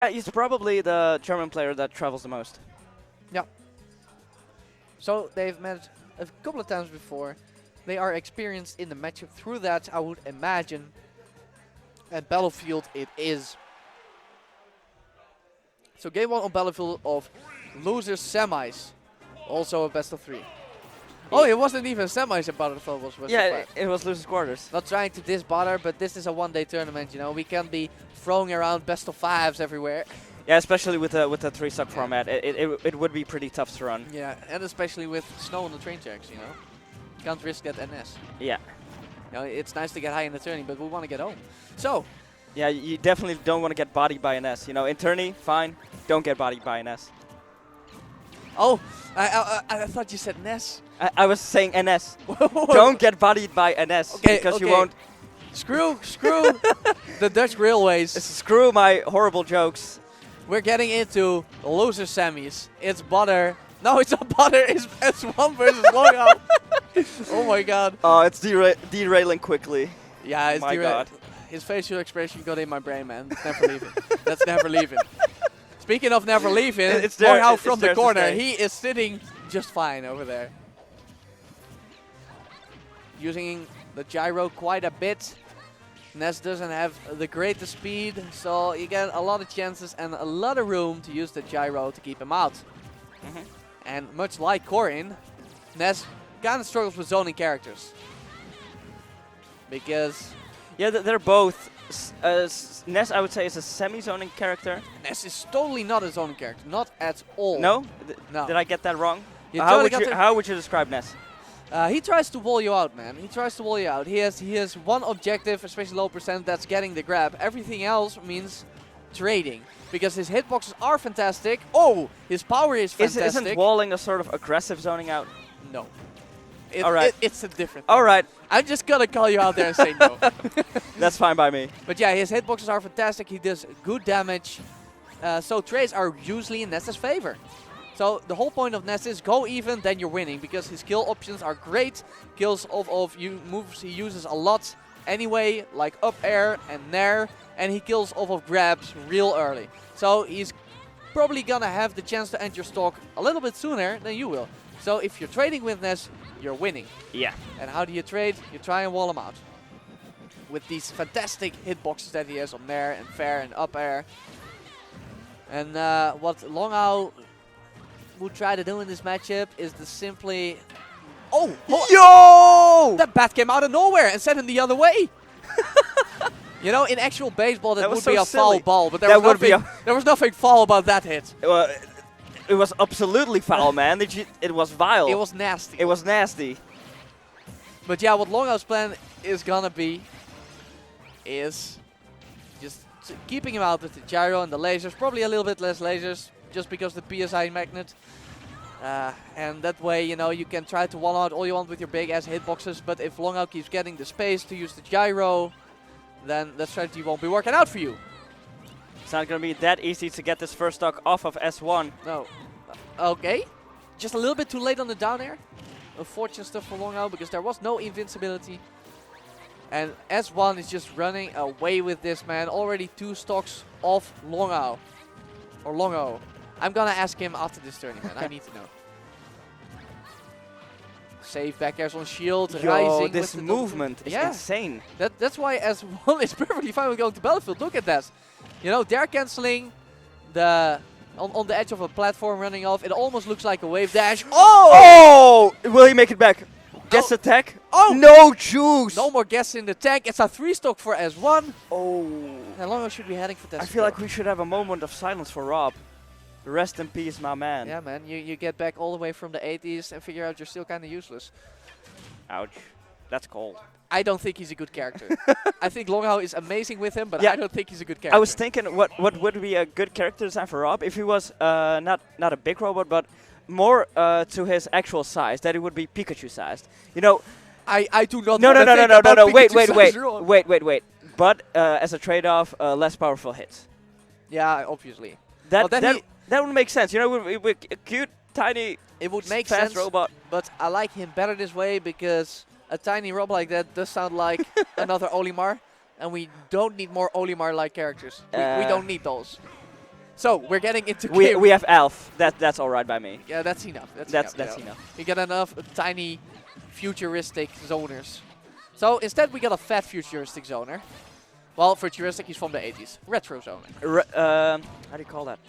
He's probably the German player that travels the most. Yeah. So they've met a couple of times before. They are experienced in the matchup. Through that, I would imagine at Battlefield it is. So game 1 on Battlefield of losers semis. Also a best of 3. Oh, it wasn't even semis at Battlefield, was best of 5. It was losers quarters. Not trying to diss Butter, but this is a one-day tournament, you know. We can't be throwing around best of 5s everywhere. Yeah, especially with the 3-stock format, it would be pretty tough to run. Yeah, and especially with snow on the train tracks, you know. Can't risk that NS. Yeah. You know, it's nice to get high in the tourney, but we want to get home. So. Yeah, you definitely don't want to get bodied by an S. You know, in tourney, fine. Don't get bodied by an S. Oh, I thought you said Ness. I was saying NS. Don't get bodied by NS because you won't. Screw the Dutch railways. Screw my horrible jokes. We're getting into loser semis. It's Butter. No, it's not Butter. It's S1 versus Long0uw. Oh my god. Oh, it's derailing quickly. Yeah, it's derailing. His facial expression got in my brain, man. It's never leaving. That's never leaving. Speaking of never leaving, it's Long0uw from the corner. He is sitting just fine over there. Using the gyro quite a bit. Ness doesn't have the greatest speed, so you get a lot of chances and a lot of room to use the gyro to keep him out. And much like Corin, Ness kind of struggles with zoning characters. Because... yeah, they're both... Ness, I would say, is a semi-zoning character. Ness is totally not a zoning character. Not at all. No? No. Did I get that wrong? How how would you describe Ness? He tries to wall you out, man. He tries to wall you out. He has one objective, especially low percent, that's getting the grab. Everything else means trading. Because his hitboxes are fantastic. Oh, his power is fantastic. Isn't walling a sort of aggressive zoning out? No. Alright. It's a different thing. Alright. I'm just gonna call you out there and say no. That's fine by me. But yeah, his hitboxes are fantastic. He does good damage. So trades are usually in Ness's favor. So the whole point of Ness is go even, then you're winning, because his kill options are great. Kills of moves he uses a lot anyway, like up air and nair, and he kills off of grabs real early. So he's probably gonna have the chance to end your stock a little bit sooner than you will. So if you're trading with Ness, you're winning. Yeah. And how do you trade? You try and wall him out. With these fantastic hitboxes that he has on nair and fair and up air. And what Long0uw would try to do in this matchup is to simply... Oh! Yo! That bat came out of nowhere and sent him the other way! You know, in actual baseball, that would be a foul ball, but there was nothing foul about that hit. It was absolutely foul, man. It was vile. It was nasty. It was nasty. But yeah, what Long0uw's plan is gonna be is just keeping him out with the gyro and the lasers. Probably a little bit less lasers, just because the PSI magnet. And that way, you know, you can try to wall out all you want with your big ass hitboxes. But if Long0uw keeps getting the space to use the gyro, then that strategy won't be working out for you. It's not going to be that easy to get this first stock off of S1. No. Okay. Just a little bit too late on the down air. Unfortunate stuff for Long0uw because there was no invincibility. And S1 is just running away with this, man. Already 2 stocks off Long0uw. Or Long0uw. I'm going to ask him after this tournament. I need to know. Save back airs on shield. Yo, rising this with movement is insane. That's why S1 is perfectly fine with going to Battlefield. Look at that. You know, they're canceling on the edge of a platform running off. It almost looks like a wave dash. Oh! Will he make it back? Guess attack? Oh! No juice! No more guess in the tank. It's a 3-stock for S1. Oh. And Long0uw should be heading for that. I feel like we should have a moment of silence for R.O.B. Rest in peace, my man. Yeah, man. You get back all the way from the 80s and figure out you're still kind of useless. Ouch. That's cold. I don't think he's a good character. I think Long0uw is amazing with him, but yeah. I don't think he's a good character. I was thinking what would be a good character design for R.O.B. if he was not a big robot, but more to his actual size, that he would be Pikachu sized. You know, I do not No, wait. Wait. But as a trade-off, less powerful hits. Yeah, obviously. That would make sense. You know, with a cute, tiny, it would make fast sense, robot. But I like him better this way because a tiny robot like that does sound like another Olimar, and we don't need more Olimar-like characters. We don't need those. So we're getting into We have Alf. That's all right by me. Yeah, that's enough. That's you know. enough. We got enough tiny futuristic zoners. So instead we got a fat futuristic zoner. Well, futuristic, he's from the 80s. Retro zoner. How do you call that?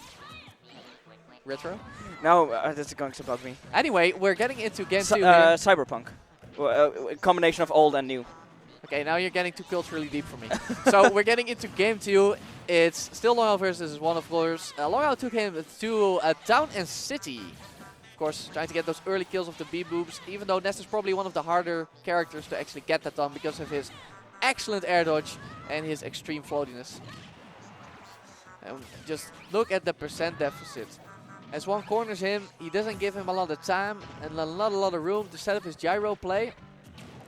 Retro? No, that's going to bug me. Anyway, we're getting into game 2 here. Cyberpunk. A combination of old and new. Okay, now you're getting too culturally deep for me. So we're getting into game 2. It's still Long0uw versus one of course. Long0uw took him to Town and City. Of course, trying to get those early kills of the B-boobs, even though Ness is probably one of the harder characters to actually get that done because of his excellent air dodge and his extreme floatiness. And just look at the percent deficit. As one corners him, he doesn't give him a lot of time and not a lot of room to set up his gyro play.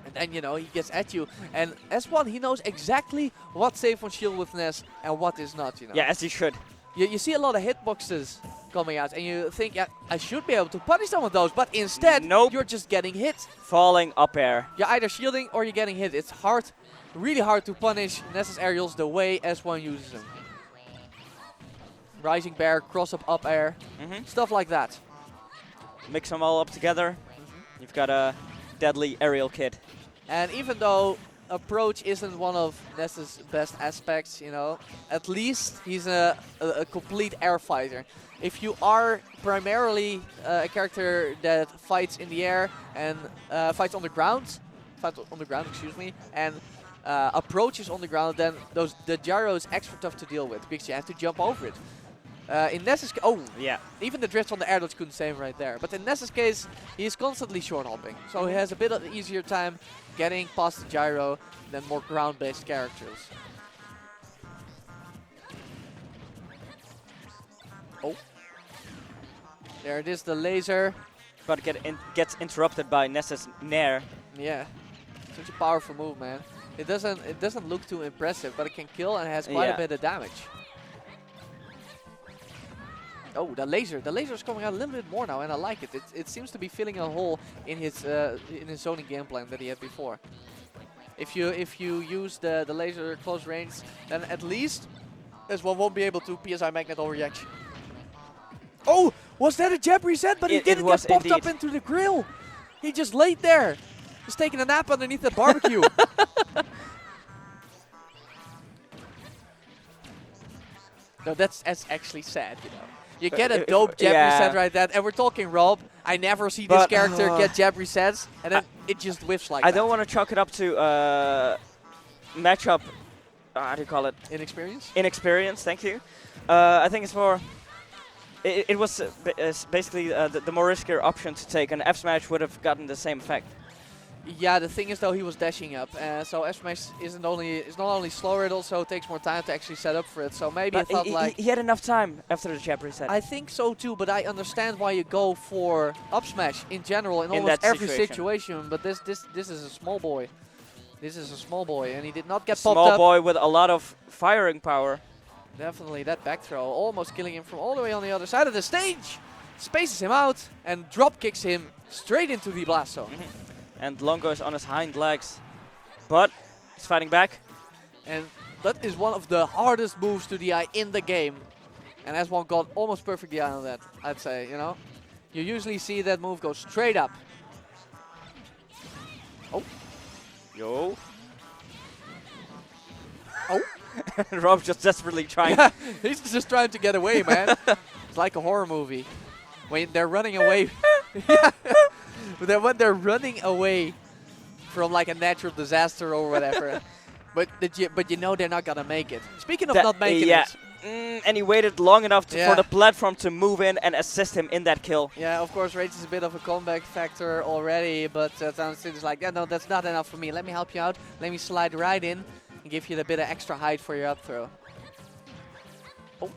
And then, you know, he gets at you. And S1, he knows exactly what's safe on shield with Ness and what is not, you know. Yeah, as he should. You see a lot of hitboxes coming out and you think, yeah, I should be able to punish some of those. But instead, nope. You're just getting hit. Falling up air. You're either shielding or you're getting hit. It's hard, really hard to punish Ness's aerials the way S1 uses them. Rising bear, cross up air, stuff like that. Mix them all up together. You've got a deadly aerial kid. And even though approach isn't one of Ness's best aspects, you know, at least he's a complete air fighter. If you are primarily a character that fights in the air and fights on the ground, and approaches on the ground, then the gyro is extra tough to deal with because you have to jump over it. In Ness's case, even the drift on the air dodge couldn't save him right there. But in Ness's case, he's constantly short hopping, so he has a bit of an easier time getting past the gyro than more ground-based characters. Oh, there it is, the laser. But gets interrupted by Ness's Nair. Yeah, such a powerful move, man. It doesn't look too impressive, but it can kill and has quite a bit of damage. Oh, the laser is coming out a little bit more now, and I like it. It seems to be filling a hole in his zoning game plan that he had before. If you use the laser close range, then at least S1 won't be able to PSI magnet overreaction. Oh, was that a jab reset? But he didn't get popped up into the grill. He just laid there, just taking a nap underneath that barbecue. No, that's actually sad, you know. You get a dope jab reset right there, and we're talking R.O.B. I never see this character get jab resets, and then it just whiffs like that. I don't want to chalk it up to matchup, how do you call it? Inexperience? Inexperience, thank you. I think it's more, it was basically the more riskier option to take, and F-Smash would have gotten the same effect. Yeah, the thing is though, he was dashing up, so F-Smash is not only slower, it also takes more time to actually set up for it. So maybe I thought like he had enough time after the jab reset. I think so too, but I understand why you go for up smash in general in almost every situation. But this is a small boy. This is a small boy, and he did not get popped up. Small boy with a lot of firing power. Definitely that back throw, almost killing him from all the way on the other side of the stage. Spaces him out and drop kicks him straight into the blast zone. And Long0uw is on his hind legs, but he's fighting back. And that is one of the hardest moves to DI in the game. And S1 got almost perfect DI on that, I'd say, you know. You usually see that move go straight up. Oh. Yo. Oh. R.O.B just desperately trying. Yeah, he's just trying to get away, man. It's like a horror movie. When they're running away. When they're running away from like a natural disaster or whatever, but you know they're not gonna make it. Speaking of not making it, and he waited long enough for the platform to move in and assist him in that kill. Yeah, of course, Rage is a bit of a comeback factor already, but Town City is like, yeah, no, that's not enough for me. Let me help you out. Let me slide right in and give you a bit of extra height for your up throw. Oh.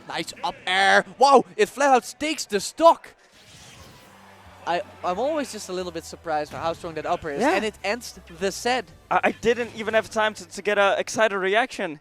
Nice up air. Wow, it flat out stakes the stock. I'm always just a little bit surprised by how strong that upper is, and it ends the set. I didn't even have time to get an excited reaction.